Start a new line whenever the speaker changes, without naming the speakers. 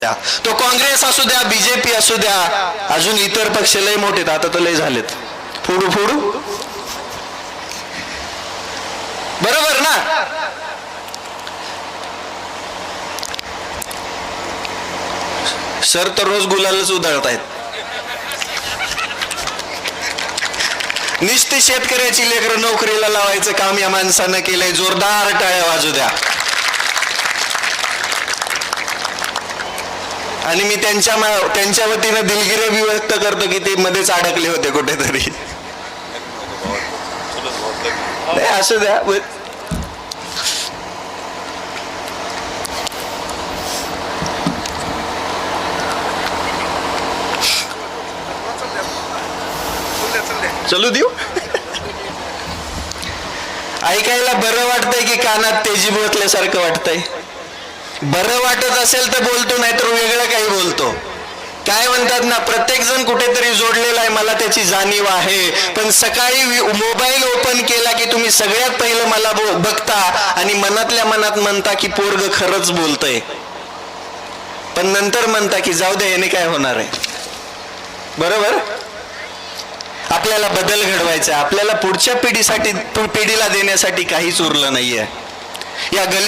तो काँग्रेस असू द्या, बीजेपी असू द्या, अजून इतर पक्ष लय मोठेत, आता तर लय झालेत. फोडू फोडू बरोबर ना. सर तर रोज गुलालच उधळतायत. निस्ती शेतकऱ्याची लेकरं नोकरीला लावायचं काम या माणसानं केलंय. जोरदार टाळ्या वाजू द्या. आणि मी त्यांच्या वतीनं दिलगिरी व्यक्त करतो की ते मध्येच अडकले होते कुठेतरी. असू द्या. चलू देऊ. ऐकायला बरं वाटतंय की कानात तेजी बोलल्यासारखं वाटतंय? बरं वाटत असेल तर बोलतो, नाहीतर वेगळं काही बोलतो. काय म्हणतात ना, प्रत्येक जण कुठेतरी जोडलेला आहे, मला त्याची जाणीव आहे. पण सकाळी मोबाईल ओपन केला की तुम्ही सगळ्यात पहिलं मला बघता आणि मनातल्या मनात म्हणता की पोरग खरंच बोलतय, पण नंतर म्हणता की जाऊ दे, याने काय होणार आहे. बरोबर. आपल्याला बदल घडवायचा, आपल्याला पुढच्या पिढीला देण्यासाठी काहीच उरलं नाहीये. या